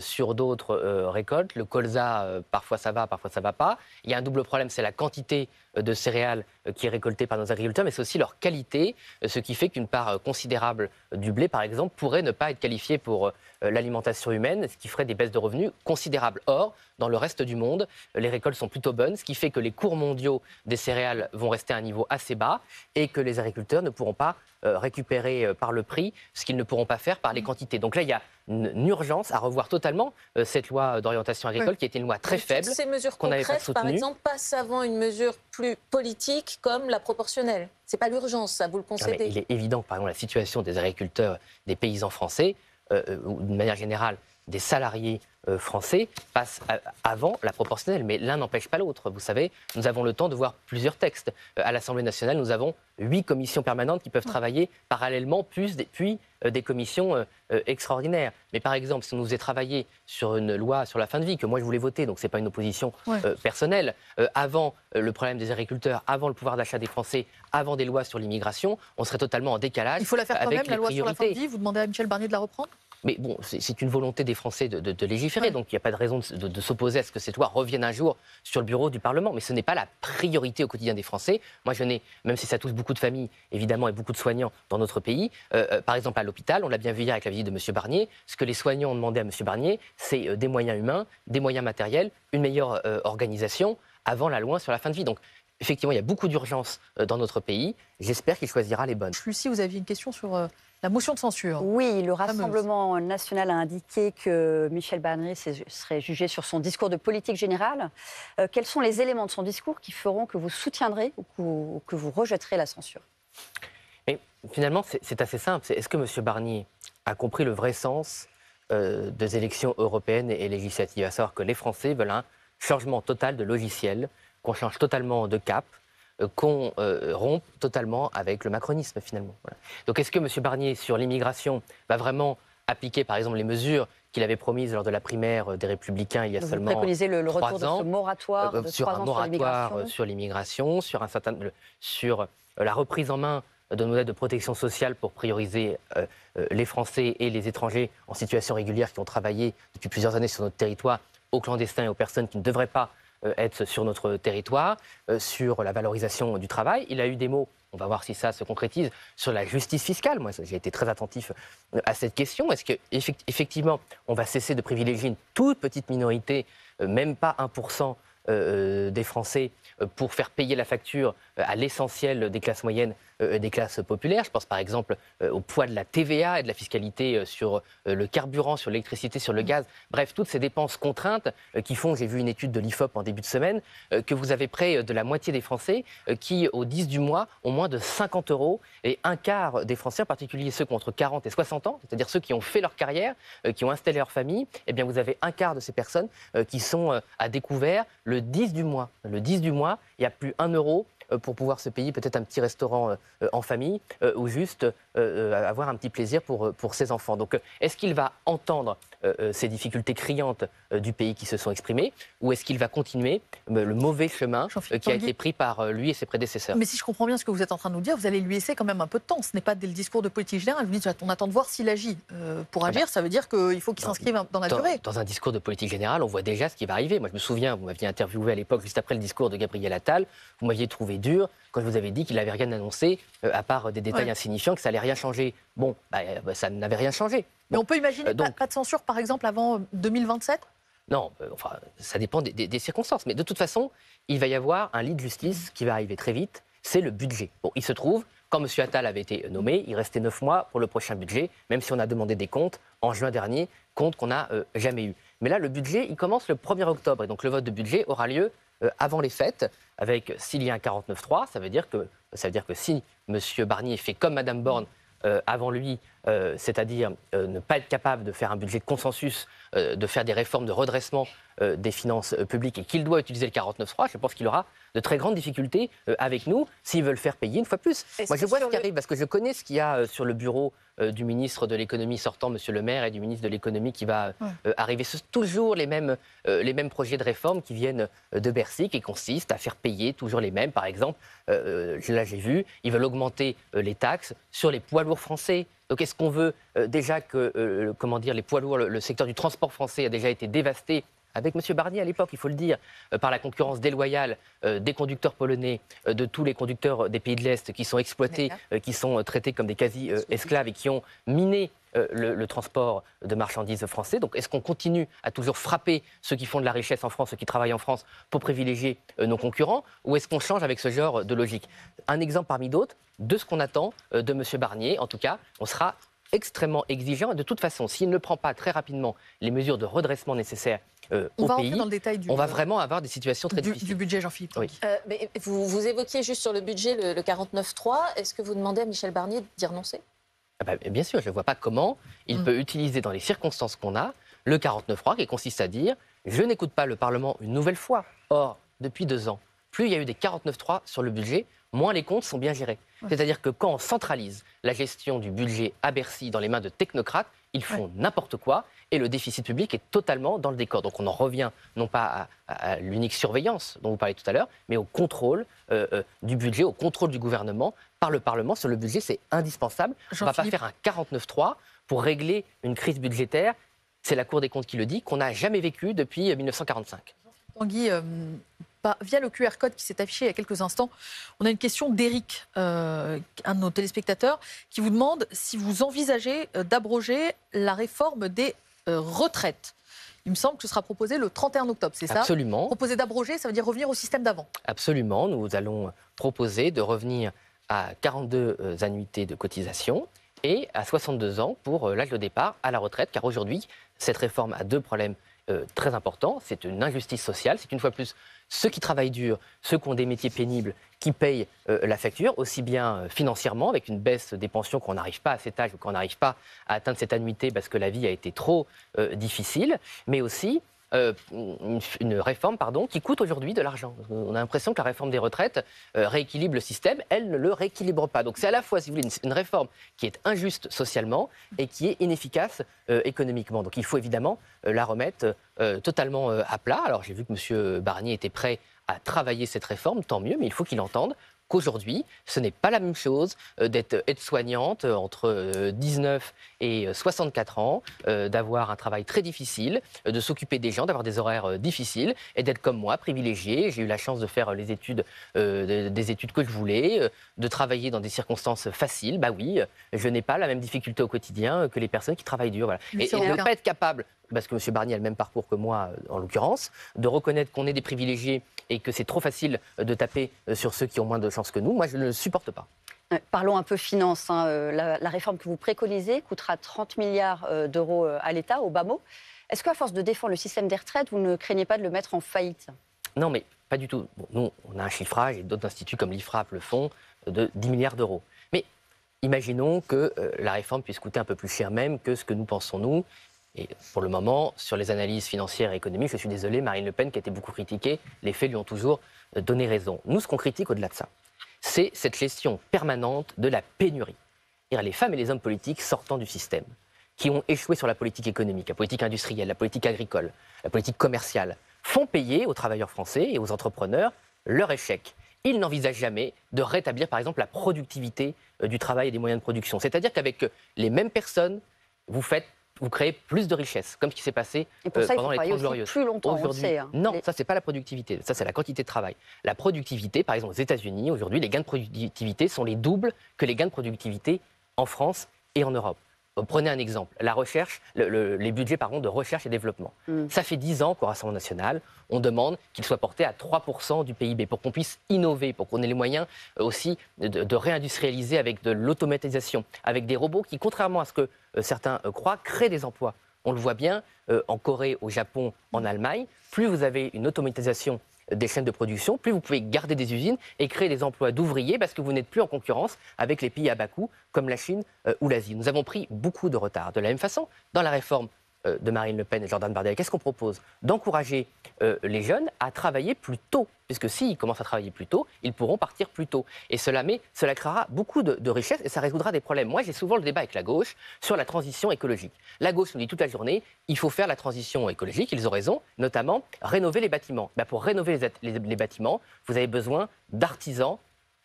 sur d'autres récoltes. Le colza, parfois ça va pas. Il y a un double problème, c'est la quantité de céréales qui est récoltée par nos agriculteurs, mais c'est aussi leur qualité, ce qui fait qu'une part considérable du blé, par exemple, pourrait ne pas être qualifiée pour l'alimentation humaine, ce qui ferait des baisses de revenus considérables. Or, dans le reste du monde, les récoltes sont plutôt bonnes, ce qui fait que les cours mondiaux des céréales vont rester à un niveau assez bas et que les agriculteurs ne pourront pas récupérer par le prix ce qu'ils ne pourront pas faire par les quantités. Donc là, il y a une urgence à revoir totalement cette loi d'orientation agricole qui était une loi très faible. Ces mesures qu'on n'avait pas concrètes, par soutenue. exemple, passent avant une mesure plus politique comme la proportionnelle. C'est pas l'urgence, ça, vous le concédez. Il est évident que, par exemple, la situation des agriculteurs, des paysans français, ou d'une manière générale, des salariés français passe avant la proportionnelle. Mais l'un n'empêche pas l'autre. Vous savez, nous avons le temps de voir plusieurs textes. À l'Assemblée nationale, nous avons 8 commissions permanentes qui peuvent travailler parallèlement, puis des commissions extraordinaires. Mais par exemple, si on nous faisait travailler sur une loi sur la fin de vie, que moi je voulais voter, donc ce n'est pas une opposition personnelle, avant le problème des agriculteurs, avant le pouvoir d'achat des Français, avant des lois sur l'immigration, on serait totalement en décalage. Il faut la faire quand avec même, la les loi sur la fin de priorités. vie. Vous demandez à Michel Barnier de la reprendre ? Mais bon, c'est une volonté des Français de légiférer, donc il n'y a pas de raison de s'opposer à ce que cette loi revienne un jour sur le bureau du Parlement. Mais ce n'est pas la priorité au quotidien des Français. Moi, même si ça touche beaucoup de familles, évidemment, et beaucoup de soignants dans notre pays, par exemple à l'hôpital, on l'a bien vu hier avec la visite de M. Barnier, ce que les soignants ont demandé à M. Barnier, c'est des moyens humains, des moyens matériels, une meilleure organisation avant la loi sur la fin de vie. Donc, effectivement, il y a beaucoup d'urgences dans notre pays. J'espère qu'il choisira les bonnes. Lucie, vous aviez une question sur la motion de censure. Oui, le Rassemblement national a indiqué que Michel Barnier serait jugé sur son discours de politique générale. Quels sont les éléments de son discours qui feront que vous soutiendrez ou que vous rejetterez la censure ? Mais finalement, c'est assez simple. Est-ce que M. Barnier a compris le vrai sens des élections européennes et législatives ? À savoir que les Français veulent un changement total de logiciel, qu'on change totalement de cap, qu'on rompe totalement avec le macronisme, finalement. Voilà. Donc est-ce que M. Barnier, sur l'immigration, va vraiment appliquer, par exemple, les mesures qu'il avait promises lors de la primaire des Républicains il y a seulement 3 ans. Vous préconisez le retour de ce moratoire de 3 sur un ans moratoire sur l'immigration, sur la reprise en main de nos aides de protection sociale pour prioriser les Français et les étrangers en situation régulière qui ont travaillé depuis plusieurs années sur notre territoire, aux clandestins et aux personnes qui ne devraient pas être sur notre territoire, sur la valorisation du travail. Il a eu des mots, on va voir si ça se concrétise, sur la justice fiscale. Moi, j'ai été très attentif à cette question. Est-ce qu'effectivement, on va cesser de privilégier une toute petite minorité, même pas 1% des Français, pour faire payer la facture à l'essentiel des classes moyennes et des classes populaires? Je pense par exemple au poids de la TVA et de la fiscalité sur le carburant, sur l'électricité, sur le gaz. Bref, toutes ces dépenses contraintes qui font, j'ai vu une étude de l'IFOP en début de semaine, que vous avez près de la moitié des Français qui, au 10 du mois, ont moins de 50 €, et un quart des Français, en particulier ceux qui ont entre 40 et 60 ans, c'est-à-dire ceux qui ont fait leur carrière, qui ont installé leur famille, eh bien vous avez un quart de ces personnes qui sont à découvert le 10 du mois. Le 10 du mois, il n'y a plus 1 € pour pouvoir se payer peut-être un petit restaurant en famille ou juste avoir un petit plaisir pour ses enfants. Donc, est-ce qu'il va entendre ces difficultés criantes du pays qui se sont exprimées, ou est-ce qu'il va continuer le mauvais chemin qui a été pris par lui et ses prédécesseurs? Mais si je comprends bien ce que vous êtes en train de nous dire, vous allez lui laisser quand même un peu de temps. Ce n'est pas dès le discours de politique générale. Vous dites on attend de voir s'il agit. Pour agir, ça veut dire qu'il faut qu'il s'inscrive dans la durée. Dans un discours de politique générale, on voit déjà ce qui va arriver. Moi, je me souviens, vous m'aviez interviewé à l'époque, juste après le discours de Gabriel Attal. Vous m'aviez trouvé trouvé dur quand je vous avais dit qu'il n'avait rien annoncé, à part des détails insignifiants, que ça n'allait rien changer. Bon, ça n'avait rien changé. Mais on peut imaginer pas de censure, par exemple, avant 2027 ? Non, enfin, ça dépend des circonstances. Mais de toute façon, il va y avoir un lit de justice qui va arriver très vite, c'est le budget. Bon, il se trouve, quand M. Attal avait été nommé, il restait 9 mois pour le prochain budget, même si on a demandé des comptes en juin dernier, comptes qu'on n'a jamais eu. Mais là, le budget, il commence le 1er octobre, et donc le vote de budget aura lieu avant les fêtes, avec, s'il y a un 49.3, ça veut dire que si M. Barnier fait comme Mme Borne avant lui, c'est-à-dire ne pas être capable de faire un budget de consensus, de faire des réformes de redressement des finances publiques et qu'il doit utiliser le 49.3, je pense qu'il aura de très grandes difficultés avec nous s'ils veulent faire payer une fois plus. Moi, je vois ce qui arrive parce que je connais ce qu'il y a sur le bureau du ministre de l'économie sortant, M. Le Maire, et du ministre de l'économie qui va arriver. Ce sont toujours les mêmes projets de réforme qui viennent de Bercy, qui consistent à faire payer toujours les mêmes. Par exemple, là j'ai vu, ils veulent augmenter les taxes sur les poids lourds français. Donc est-ce qu'on veut déjà que les poids lourds, le secteur du transport français a déjà été dévasté avec M. Barnier à l'époque, il faut le dire, par la concurrence déloyale des conducteurs polonais, de tous les conducteurs des pays de l'Est qui sont exploités, qui sont traités comme des quasi-esclaves et qui ont miné le transport de marchandises français. Donc est-ce qu'on continue à toujours frapper ceux qui font de la richesse en France, ceux qui travaillent en France, pour privilégier nos concurrents, ou est-ce qu'on change avec ce genre de logique? Un exemple parmi d'autres de ce qu'on attend de M. Barnier. En tout cas, on sera extrêmement exigeant. Et de toute façon, s'il ne prend pas très rapidement les mesures de redressement nécessaires au pays, dans le détail on va vraiment avoir des situations très difficiles. Du budget, Jean-Philippe. Oui. Mais vous évoquiez juste sur le budget le 49.3. Est-ce que vous demandez à Michel Barnier d'y renoncer? Bien sûr, je ne vois pas comment il peut utiliser dans les circonstances qu'on a le 49.3 qui consiste à dire « je n'écoute pas le Parlement une nouvelle fois ». Or, depuis 2 ans, plus il y a eu des 49.3 sur le budget, moins les comptes sont bien gérés. C'est-à-dire que quand on centralise la gestion du budget à Bercy dans les mains de technocrates, ils font n'importe quoi et le déficit public est totalement dans le décor. Donc on en revient non pas à l'unique surveillance dont vous parlez tout à l'heure, mais au contrôle du budget, au contrôle du gouvernement par le Parlement sur le budget. C'est indispensable. On ne va pas faire un 49.3 pour régler une crise budgétaire. C'est la Cour des comptes qui le dit, qu'on n'a jamais vécu depuis 1945. Tanguy, via le QR code qui s'est affiché il y a quelques instants, on a une question d'Éric, un de nos téléspectateurs, qui vous demande si vous envisagez d'abroger la réforme des retraites. Il me semble que ce sera proposé le 31 octobre, c'est ça? Absolument. Proposer d'abroger, ça veut dire revenir au système d'avant? Absolument. Nous allons proposer de revenir à 42 annuités de cotisation et à 62 ans pour l'âge de départ à la retraite, car aujourd'hui, cette réforme a 2 problèmes très importants. C'est une injustice sociale, c'est une fois plus ceux qui travaillent dur, ceux qui ont des métiers pénibles, qui payent la facture, aussi bien financièrement, avec une baisse des pensions qu'on n'arrive pas à cet âge ou qu'on n'arrive pas à atteindre cette annuité parce que la vie a été trop difficile, mais aussi une réforme qui coûte aujourd'hui de l'argent. On a l'impression que la réforme des retraites rééquilibre le système, elle ne le rééquilibre pas. Donc c'est à la fois, si vous voulez, une réforme qui est injuste socialement et qui est inefficace économiquement. Donc il faut évidemment la remettre totalement à plat. Alors j'ai vu que M. Barnier était prêt à travailler cette réforme, tant mieux, mais il faut qu'il entende qu'aujourd'hui, ce n'est pas la même chose d'être aide-soignante entre 19 et 64 ans, d'avoir un travail très difficile, de s'occuper des gens, d'avoir des horaires difficiles et d'être comme moi, privilégié. J'ai eu la chance de faire les études, des études que je voulais, de travailler dans des circonstances faciles. Bah oui, je n'ai pas la même difficulté au quotidien que les personnes qui travaillent dur. Voilà. Et de ne pas être capable, parce que M. Barnier a le même parcours que moi, en l'occurrence, de reconnaître qu'on est des privilégiés et que c'est trop facile de taper sur ceux qui ont moins de chance que nous, moi je ne le supporte pas. Parlons un peu finances. La réforme que vous préconisez coûtera 30 milliards d'euros à l'État, au bas mot. Est-ce qu'à force de défendre le système des retraites, vous ne craignez pas de le mettre en faillite? Non, mais pas du tout. Bon, nous, on a un chiffrage, et d'autres instituts comme l'IFRAP le font, de 10 milliards d'euros. Mais imaginons que la réforme puisse coûter un peu plus cher même que ce que nous pensons, nous. Et pour le moment, sur les analyses financières et économiques, je suis désolé, Marine Le Pen, qui a été beaucoup critiquée, les faits lui ont toujours donné raison. Nous, ce qu'on critique au-delà de ça, c'est cette gestion permanente de la pénurie. C'est-à-dire les femmes et les hommes politiques sortant du système, qui ont échoué sur la politique économique, la politique industrielle, la politique agricole, la politique commerciale, font payer aux travailleurs français et aux entrepreneurs leur échec. Ils n'envisagent jamais de rétablir, par exemple, la productivité du travail et des moyens de production. C'est-à-dire qu'avec les mêmes personnes, vous faites vous créez plus de richesses, comme ce qui s'est passé Et pour ça, il faut pendant les travailler 30 aussi Glorieuses. plus longtemps, on le Aujourd'hui, sait. non, ça, c'est pas la productivité. Ça, c'est la quantité de travail. La productivité, par exemple, aux États-Unis, aujourd'hui, les gains de productivité sont les doubles que les gains de productivité en France et en Europe. Prenez un exemple, la recherche, les budgets de recherche et développement. Ça fait 10 ans qu'au Rassemblement national, on demande qu'il soit porté à 3% du PIB pour qu'on puisse innover, pour qu'on ait les moyens aussi de réindustrialiser avec de l'automatisation, avec des robots qui, contrairement à ce que certains croient, créent des emplois. On le voit bien en Corée, au Japon, en Allemagne. Plus vous avez une automatisation des chaînes de production, plus vous pouvez garder des usines et créer des emplois d'ouvriers parce que vous n'êtes plus en concurrence avec les pays à bas coût comme la Chine ou l'Asie. Nous avons pris beaucoup de retard. De la même façon, dans la réforme de Marine Le Pen et Jordan Bardella, qu'est-ce qu'on propose? D'encourager les jeunes à travailler plus tôt, puisque s'ils commencent à travailler plus tôt, ils pourront partir plus tôt. Et cela créera beaucoup de richesses et ça résoudra des problèmes. Moi, j'ai souvent le débat avec la gauche sur la transition écologique. La gauche nous dit toute la journée, il faut faire la transition écologique, ils ont raison, notamment rénover les bâtiments. Pour rénover les bâtiments, vous avez besoin d'artisans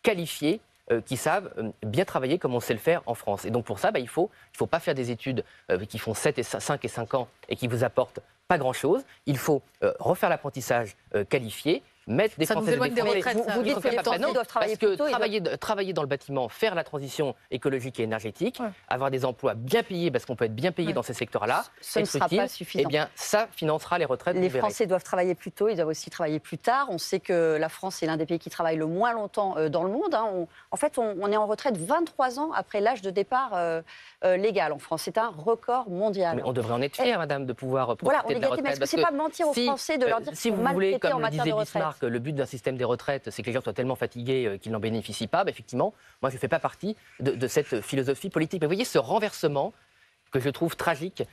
qualifiés, qui savent bien travailler comme on sait le faire en France. Et donc pour ça, il faut pas faire des études qui font 5 et 5 ans et qui vous apportent pas grand-chose. Il faut refaire l'apprentissage qualifié, mettre des Français des retraites. Vous dites que les Français doivent travailler plus tôt. Travailler dans le bâtiment, faire la transition écologique et énergétique, avoir des emplois bien payés, parce qu'on peut être bien payé dans ces secteurs-là, ce ne sera pas suffisant. Eh bien, ça financera les retraites. Les Français doivent travailler plus tôt, ils doivent aussi travailler plus tard. On sait que la France est l'un des pays qui travaille le moins longtemps dans le monde. En fait, on est en retraite 23 ans après l'âge de départ légal en France. C'est un record mondial. Mais on devrait en être fiers, madame, de pouvoir profiter de la retraite. Mais est-ce que c'est pas mentir aux Français de leur dire qu'ils sont mal traités en matière de retraite? Que le but d'un système des retraites, c'est que les gens soient tellement fatigués qu'ils n'en bénéficient pas, effectivement, moi je ne fais pas partie de cette philosophie politique. Mais vous voyez ce renversement que je trouve tragique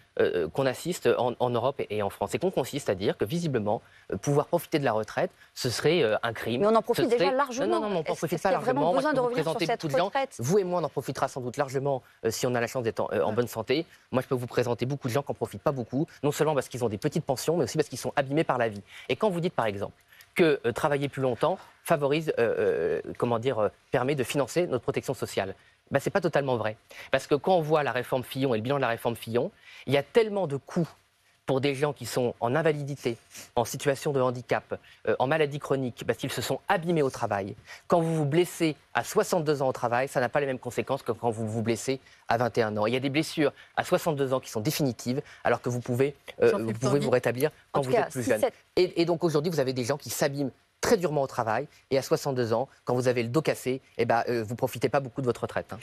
qu'on assiste en Europe et en France. Et qu'on consiste à dire que visiblement, pouvoir profiter de la retraite, ce serait un crime. Mais on en profite déjà largement. Non, on n'en profite pas largement. largement. Besoin de revenir sur cette retraite. Vous et moi, on en profitera sans doute largement si on a la chance d'être en bonne santé. Moi, je peux vous présenter beaucoup de gens qui n'en profitent pas beaucoup, non seulement parce qu'ils ont des petites pensions, mais aussi parce qu'ils sont abîmés par la vie. Et quand vous dites, par exemple, que travailler plus longtemps permet de financer notre protection sociale. Ce n'est pas totalement vrai. Parce que quand on voit la réforme Fillon et le bilan de la réforme Fillon, il y a tellement de coûts pour des gens qui sont en invalidité, en situation de handicap, en maladie chronique, parce qu'ils se sont abîmés au travail. Quand vous vous blessez à 62 ans au travail, ça n'a pas les mêmes conséquences que quand vous vous blessez à 21 ans. Il y a des blessures à 62 ans qui sont définitives, alors que vous pouvez vous rétablir quand vous êtes plus jeune. Et donc aujourd'hui, vous avez des gens qui s'abîment très durement au travail, et à 62 ans, quand vous avez le dos cassé, vous ne profitez pas beaucoup de votre retraite.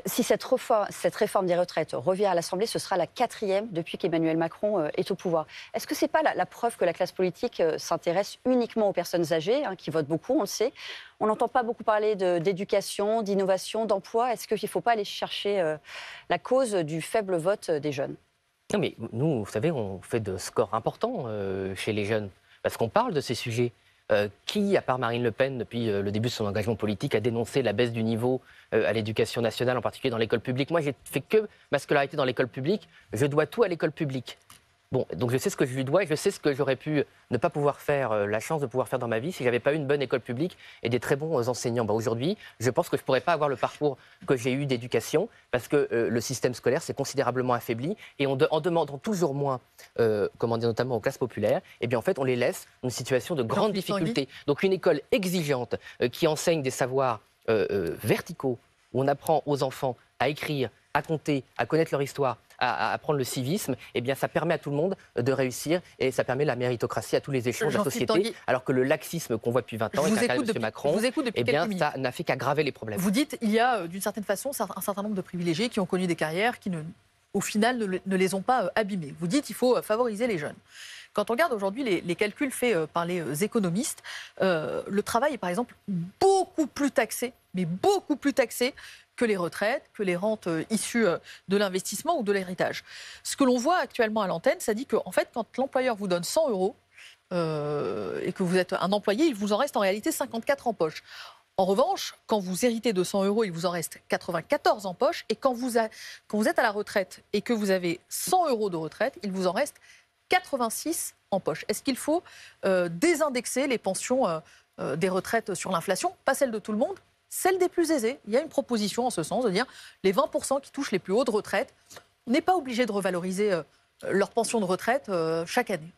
Si cette réforme des retraites revient à l'Assemblée, ce sera la 4e depuis qu'Emmanuel Macron est au pouvoir. Est-ce que ce n'est pas la preuve que la classe politique s'intéresse uniquement aux personnes âgées, qui votent beaucoup, on le sait? On n'entend pas beaucoup parler d'éducation, d'innovation, d'emploi. Est-ce qu'il ne faut pas aller chercher la cause du faible vote des jeunes? Non, mais nous, vous savez, on fait de scores importants chez les jeunes, parce qu'on parle de ces sujets. Qui, à part Marine Le Pen, depuis le début de son engagement politique, a dénoncé la baisse du niveau à l'éducation nationale, en particulier dans l'école publique? Moi, j'ai fait que ma scolarité dans l'école publique. Je dois tout à l'école publique. Bon, donc je sais ce que je lui dois et je sais ce que j'aurais pu ne pas pouvoir faire, la chance de pouvoir faire dans ma vie si j'avais pas eu une bonne école publique et des très bons enseignants. Aujourd'hui, je pense que je pourrais pas avoir le parcours que j'ai eu d'éducation parce que le système scolaire s'est considérablement affaibli et en demandant toujours moins, notamment aux classes populaires, en fait, on les laisse dans une situation de grande difficulté. Donc une école exigeante qui enseigne des savoirs verticaux où on apprend aux enfants à écrire, à compter, à connaître leur histoire, à apprendre le civisme, ça permet à tout le monde de réussir et ça permet la méritocratie à tous les échelons de la société, alors que le laxisme qu'on voit depuis 20 ans, et M. Macron, ça n'a fait qu'aggraver les problèmes. Vous dites il y a d'une certaine façon un certain nombre de privilégiés qui ont connu des carrières qui, au final, ne les ont pas abîmés. Vous dites il faut favoriser les jeunes. Quand on regarde aujourd'hui les calculs faits par les économistes, le travail est par exemple beaucoup plus taxé, que les retraites, que les rentes issues de l'investissement ou de l'héritage. Ce que l'on voit actuellement à l'antenne, ça dit que en fait, quand l'employeur vous donne 100 € et que vous êtes un employé, il vous en reste en réalité 54 en poche. En revanche, quand vous héritez de 100 €, il vous en reste 94 en poche. Et quand vous êtes à la retraite et que vous avez 100 € de retraite, il vous en reste 86 en poche. Est-ce qu'il faut désindexer les pensions des retraites sur l'inflation? Pas celle de tout le monde, celle des plus aisés. Il y a une proposition en ce sens de dire les 20% qui touchent les plus hautes retraites, n'est pas obligé de revaloriser leur pension de retraite chaque année?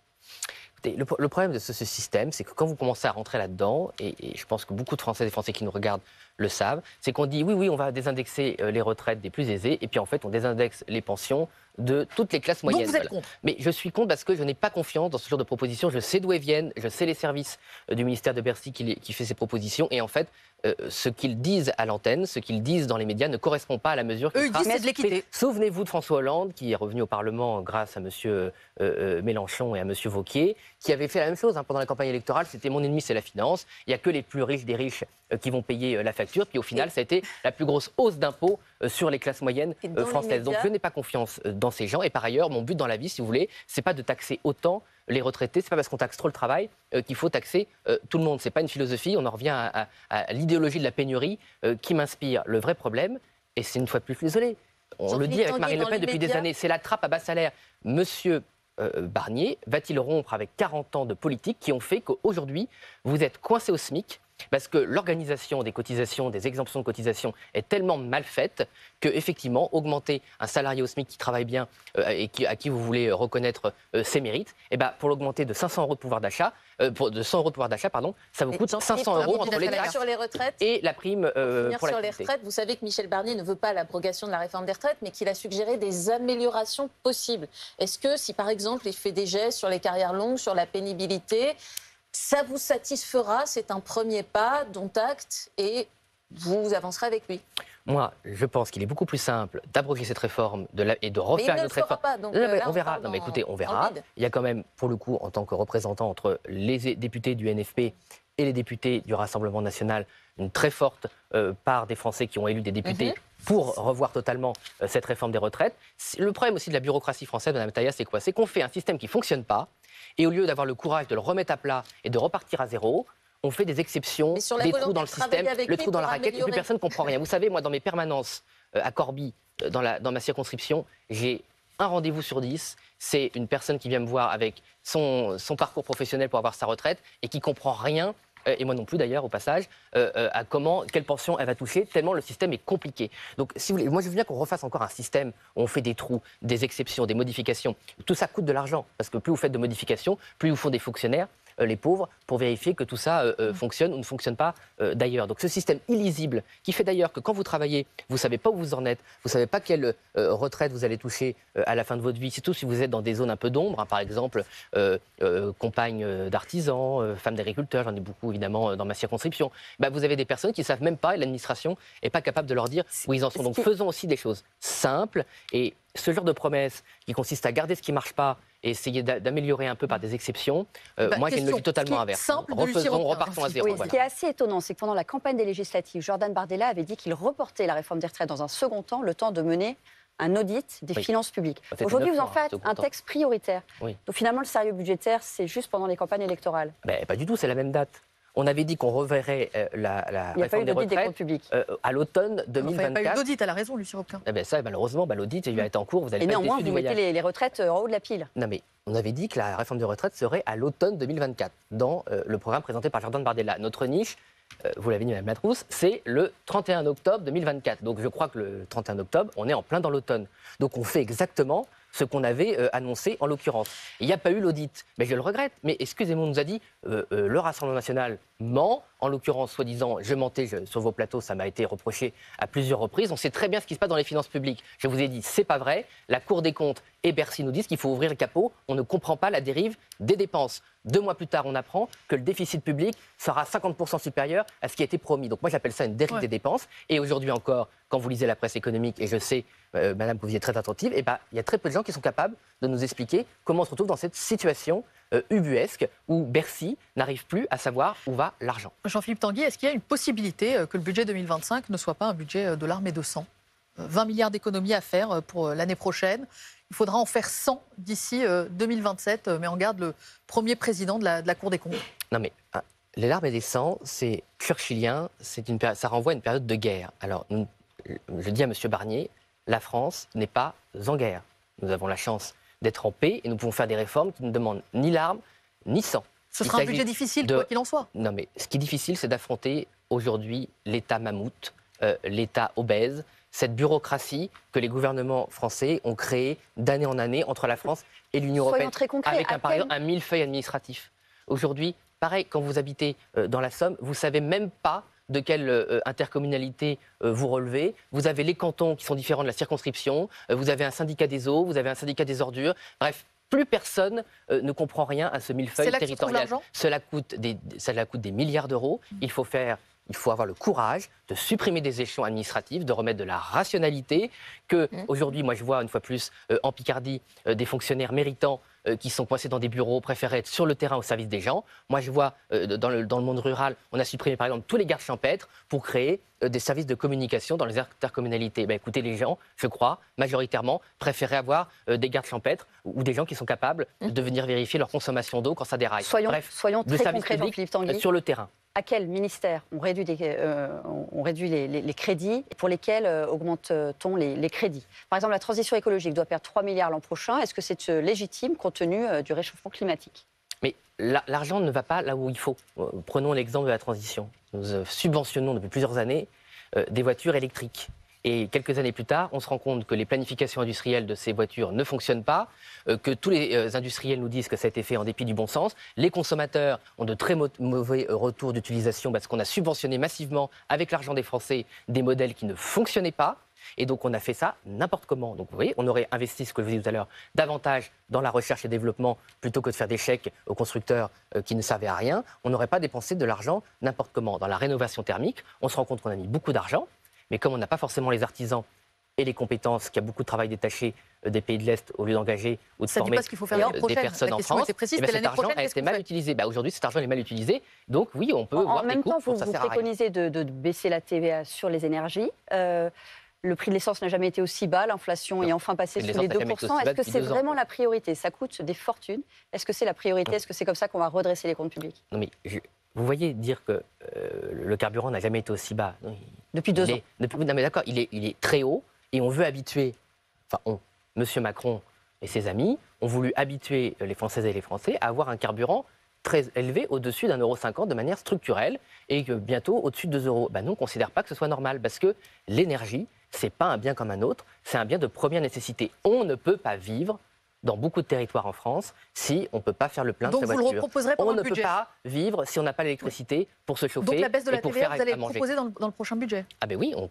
Écoutez, le problème de ce système, c'est que quand vous commencez à rentrer là-dedans, et je pense que beaucoup de Françaises et Français qui nous regardent le savent, c'est qu'on dit oui, on va désindexer les retraites des plus aisés, et puis en fait, on désindexe les pensions de toutes les classes moyennes. Donc vous êtes contre? Mais je suis contre parce que je n'ai pas confiance dans ce genre de propositions. Je sais d'où elles viennent, je sais les services du ministère de Bercy qui fait ces propositions, et en fait, ce qu'ils disent à l'antenne, ce qu'ils disent dans les médias ne correspond pas à la mesure qui Eux, ils disent c'est de l'équité. Souvenez-vous de François Hollande, qui est revenu au Parlement grâce à M. Mélenchon et à M. Wauquiez, qui avait fait la même chose pendant la campagne électorale. C'était mon ennemi, c'est la finance. Il n'y a que les plus riches des riches qui vont payer la facture. Puis au final, ça a été la plus grosse hausse d'impôts sur les classes moyennes françaises. Donc je n'ai pas confiance dans ces gens. Et par ailleurs, mon but dans la vie, si vous voulez, c'est pas de taxer autant les retraités. C'est pas parce qu'on taxe trop le travail qu'il faut taxer tout le monde. C'est pas une philosophie. On en revient à l'idéologie de la pénurie qui m'inspire. Le vrai problème, et c'est une fois de plus, désolé, on le dit avec Marine Le Pen depuis des années, c'est la trappe à bas salaire. Monsieur Barnier va-t-il rompre avec 40 ans de politique qui ont fait qu'aujourd'hui, vous êtes coincé au SMIC parce que l'organisation des cotisations, des exemptions de cotisations est tellement mal faite que, effectivement, augmenter un salarié au SMIC qui travaille bien et à qui vous voulez reconnaître ses mérites, et ben, pour l'augmenter de 500 euros de pouvoir d'achat, de 100 euros de pouvoir d'achat, pardon, ça vous coûte 500 euros entre les taxes sur les retraites et la prime pour sur les retraites. Vous savez que Michel Barnier ne veut pas l'abrogation de la réforme des retraites, mais qu'il a suggéré des améliorations possibles. Est-ce que si, par exemple, il fait des gestes sur les carrières longues, sur la pénibilité, ça vous satisfera? C'est un premier pas, dont acte, et vous avancerez avec lui. Moi, je pense qu'il est beaucoup plus simple d'abroger cette réforme et de refaire une autre réforme. Pas, donc, on verra. Non, mais écoutez, on verra. Il y a quand même, pour le coup, en tant que représentant entre les députés du NFP et les députés du Rassemblement national, une très forte part des Français qui ont élu des députés pour revoir totalement cette réforme des retraites. Le problème aussi de la bureaucratie française, Mme Taïa, c'est quoi? C'est qu'on fait un système qui ne fonctionne pas, et au lieu d'avoir le courage de le remettre à plat et de repartir à zéro, on fait des exceptions, des trous dans le système, le trou dans la raquette, et plus personne ne comprend rien. Vous savez, moi, dans mes permanences à Corbie, dans ma circonscription, j'ai un rendez-vous sur 10. C'est une personne qui vient me voir avec son parcours professionnel pour avoir sa retraite et qui comprend rien, et moi non plus d'ailleurs au passage, à quelle pension elle va toucher, tellement le système est compliqué. Donc si vous voulez, moi je veux bien qu'on refasse encore un système où on fait des trous, des exceptions, des modifications. Tout ça coûte de l'argent, parce que plus vous faites de modifications, plus vous font des fonctionnaires, les pauvres, pour vérifier que tout ça fonctionne ou ne fonctionne pas d'ailleurs. Donc ce système illisible, qui fait d'ailleurs que quand vous travaillez, vous ne savez pas où vous en êtes, vous ne savez pas quelle retraite vous allez toucher à la fin de votre vie, surtout si vous êtes dans des zones un peu d'ombre, par exemple compagne d'artisans, femme d'agriculteurs, j'en ai beaucoup évidemment dans ma circonscription. Vous avez des personnes qui ne savent même pas, et l'administration n'est pas capable de leur dire où ils en sont. Donc faisons aussi des choses simples, et ce genre de promesse qui consiste à garder ce qui ne marche pas et essayer d'améliorer un peu par des exceptions, moi j'ai une logique totalement inverse. Repartons à zéro. Oui, ce qui est assez étonnant, c'est que pendant la campagne des législatives, Jordan Bardella avait dit qu'il reportait la réforme des retraites dans un second temps, le temps de mener un audit des finances publiques. Aujourd'hui, vous en faites un texte prioritaire. Donc finalement, le sérieux budgétaire, c'est juste pendant les campagnes électorales. Pas du tout, c'est la même date. On avait dit qu'on reverrait la réforme des retraites à l'automne 2024. Il n'y a pas eu d'audit, elle a raison, Lucie Robquin. Ça, malheureusement, l'audit il a été en cours. Vous allez et pas néanmoins, vous mettez les retraites en haut de la pile. Non, mais on avait dit que la réforme des retraites serait à l'automne 2024, dans le programme présenté par Jordan Bardella. Notre niche, vous l'avez dit, Mme Latrousse, c'est le 31 octobre 2024. Donc je crois que le 31 octobre, on est en plein dans l'automne. Donc on fait exactement ce qu'on avait annoncé en l'occurrence. Il n'y a pas eu l'audit, mais je le regrette. Mais excusez-moi, on nous a dit le Rassemblement national ment, en l'occurrence, soi-disant, je mentais sur vos plateaux, ça m'a été reproché à plusieurs reprises. On sait très bien ce qui se passe dans les finances publiques. Je vous ai dit, c'est pas vrai. La Cour des comptes et Bercy nous disent qu'il faut ouvrir le capot. On ne comprend pas la dérive des dépenses. 2 mois plus tard, on apprend que le déficit public sera 50% supérieur à ce qui a été promis. Donc moi, j'appelle ça une dérive des dépenses. Et aujourd'hui encore, quand vous lisez la presse économique, et je sais, madame, que vous y êtes très attentive, il y a très peu de gens qui sont capables de nous expliquer comment on se retrouve dans cette situation ubuesque où Bercy n'arrive plus à savoir où va l'argent. Jean-Philippe Tanguy, est-ce qu'il y a une possibilité que le budget 2025 ne soit pas un budget de l'armée de 100 ? 20 milliards d'économies à faire pour l'année prochaine. Il faudra en faire 100 d'ici 2027, mais on garde le premier président de la Cour des comptes. Non mais les larmes et des sangs, c'est churchillien, ça renvoie à une période de guerre. Alors, je dis à M. Barnier, la France n'est pas en guerre. Nous avons la chance d'être en paix et nous pouvons faire des réformes qui ne demandent ni larmes ni sang. Ce sera un budget difficile, quoi qu'il en soit. Non mais ce qui est difficile, c'est d'affronter aujourd'hui l'État mammouth, l'État obèse. cette bureaucratie que les gouvernements français ont créée d'année en année entre la France et l'Union européenne, très concrets, avec par exemple un millefeuille administratif. Aujourd'hui, pareil, quand vous habitez dans la Somme, vous ne savez même pas de quelle intercommunalité vous relevez. Vous avez les cantons qui sont différents de la circonscription, vous avez un syndicat des eaux, vous avez un syndicat des ordures. Bref, plus personne ne comprend rien à ce millefeuille territorial. Cela coûte des milliards d'euros. Il faut avoir le courage de supprimer des échelons administratifs, de remettre de la rationalité, que aujourd'hui, moi je vois une fois plus en Picardie des fonctionnaires méritants qui sont coincés dans des bureaux, préféraient être sur le terrain au service des gens. Moi je vois dans le monde rural, on a supprimé par exemple tous les gardes champêtres pour créer des services de communication dans les intercommunalités. Écoutez, les gens, je crois, majoritairement, préféraient avoir des gardes champêtres ou des gens qui sont capables de venir vérifier leur consommation d'eau quand ça déraille. Soyons très concrets, Jean-Philippe Tanguy. Sur le terrain. À quel ministère on réduit les crédits et pour lesquels augmente-t-on les crédits? Par exemple, la transition écologique doit perdre 3 milliards l'an prochain. Est-ce que c'est légitime compte tenu du réchauffement climatique? Mais l'argent ne va pas là où il faut. Prenons l'exemple de la transition. Nous subventionnons depuis plusieurs années des voitures électriques. Et quelques années plus tard, on se rend compte que les planifications industrielles de ces voitures ne fonctionnent pas, que tous les industriels nous disent que ça a été fait en dépit du bon sens. Les consommateurs ont de très mauvais retours d'utilisation parce qu'on a subventionné massivement, avec l'argent des Français, des modèles qui ne fonctionnaient pas. Et donc on a fait ça n'importe comment. Donc vous voyez, on aurait investi, ce que je vous disais tout à l'heure, davantage dans la recherche et développement plutôt que de faire des chèques aux constructeurs qui ne servaient à rien. On n'aurait pas dépensé de l'argent n'importe comment. Dans la rénovation thermique, on se rend compte qu'on a mis beaucoup d'argent. Mais comme on n'a pas forcément les artisans et les compétences, qu'il y a beaucoup de travail détaché des pays de l'Est au lieu d'engager ou de former des personnes en France, cet argent a été mal utilisé. Aujourd'hui, cet argent est mal utilisé. Donc oui, on peut voir des coupes, ça sert à rien. En même temps, vous préconisez de baisser la TVA sur les énergies. Le prix de l'essence n'a jamais été aussi bas, l'inflation est enfin passée sous les 2%. Est-ce que c'est vraiment la priorité? Ça coûte des fortunes. Est-ce que c'est la priorité? Est-ce que c'est comme ça qu'on va redresser les comptes publics? Non, mais vous voyez dire que le carburant n'a jamais été aussi bas. Depuis 2 ans. Non mais d'accord, il est très haut et on veut habituer, M. Macron et ses amis ont voulu habituer les Françaises et les Français à avoir un carburant très élevé, au-dessus d'1,50 € de manière structurelle et que bientôt au-dessus de 2 €. Nous, on ne considère pas que ce soit normal parce que l'énergie, ce n'est pas un bien comme un autre, c'est un bien de première nécessité. On ne peut pas vivre dans beaucoup de territoires en France si on ne peut pas faire le plein de sa voiture. Donc vous le reproposerez pendant le budget. On ne peut pas vivre si on n'a pas l'électricité pour se chauffer. Donc la baisse de la et pour TVA, faire vous allez à manger. proposer dans le prochain budget? Ah ben oui, on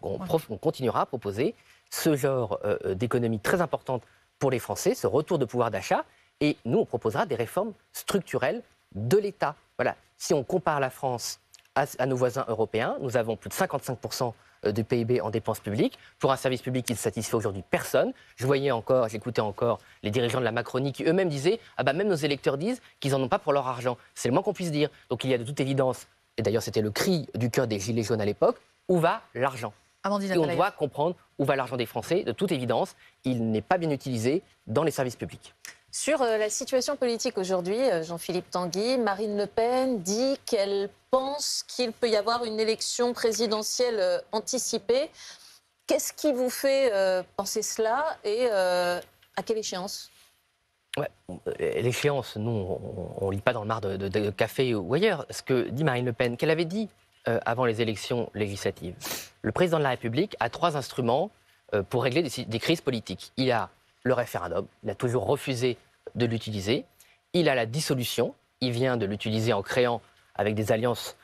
continuera à proposer ce genre d'économie très importante pour les Français, ce retour de pouvoir d'achat. Et nous, on proposera des réformes structurelles de l'État. Voilà. Si on compare la France à nos voisins européens, nous avons plus de 55% du PIB en dépenses publiques, pour un service public qui ne satisfait aujourd'hui personne. J'écoutais encore les dirigeants de la Macronie qui eux-mêmes disaient même nos électeurs disent qu'ils n'en ont pas pour leur argent. C'est le moins qu'on puisse dire. Donc il y a de toute évidence, et d'ailleurs c'était le cri du cœur des Gilets jaunes à l'époque, où va l'argent? Et on doit comprendre où va l'argent des Français. De toute évidence, il n'est pas bien utilisé dans les services publics. Sur la situation politique aujourd'hui, Jean-Philippe Tanguy, Marine Le Pen dit qu'elle pense qu'il peut y avoir une élection présidentielle anticipée. Qu'est-ce qui vous fait penser cela et à quelle échéance? L'échéance, nous, on ne lit pas dans le mar de café ou ailleurs. Ce que dit Marine Le Pen, qu'elle avait dit avant les élections législatives. Le président de la République a 3 instruments pour régler des crises politiques. Il a le référendum, il a toujours refusé de l'utiliser. Il a la dissolution, il vient de l'utiliser en créant, avec des alliances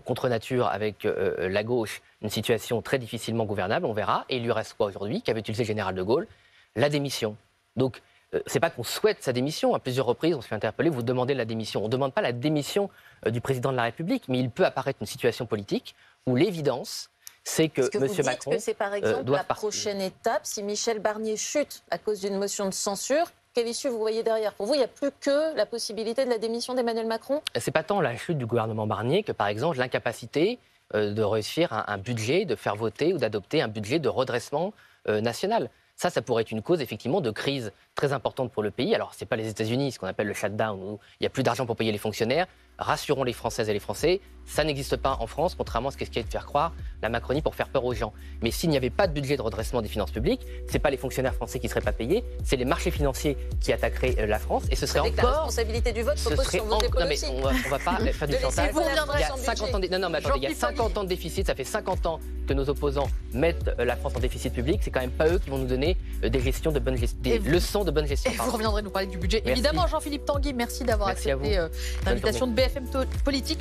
contre nature, avec la gauche, une situation très difficilement gouvernable, on verra. Et il lui reste quoi aujourd'hui? Qu'avait utilisé le général de Gaulle? La démission. Donc, c'est pas qu'on souhaite sa démission. À plusieurs reprises, on se fait interpeller, vous demandez la démission. On ne demande pas la démission du président de la République, mais il peut apparaître une situation politique où l'évidence, c'est que M. Macron Est-ce que c'est par exemple la prochaine étape si Michel Barnier chute à cause d'une motion de censure? Quelle issue vous voyez derrière? Pour vous, il n'y a plus que la possibilité de la démission d'Emmanuel Macron? C'est pas tant la chute du gouvernement Barnier que, par exemple, l'incapacité de réussir un budget, de faire voter ou d'adopter un budget de redressement national. Ça pourrait être une cause, effectivement, de crise très importante pour le pays. Alors, ce n'est pas les États-Unis, ce qu'on appelle le shutdown, où il n'y a plus d'argent pour payer les fonctionnaires. rassurons les Françaises et les Français, ça n'existe pas en France, contrairement à ce qu'est de faire croire la Macronie pour faire peur aux gens. Mais s'il n'y avait pas de budget de redressement des finances publiques, ce n'est pas les fonctionnaires français qui ne seraient pas payés, c'est les marchés financiers qui attaqueraient la France. Et ce serait encore... la responsabilité du vote repose sur vos épaules aussi. On ne va pas faire du chantage. Il y a 50 ans de... Non, mais attendez, il y a 50 ans de déficit, ça fait 50 ans que nos opposants mettent la France en déficit public. C'est quand même pas eux qui vont nous donner des leçons de bonne gestion. Et vous reviendrez nous parler du budget. Évidemment, Jean-Philippe Tanguy, merci d'avoir accepté l'invitation de BFM Politique.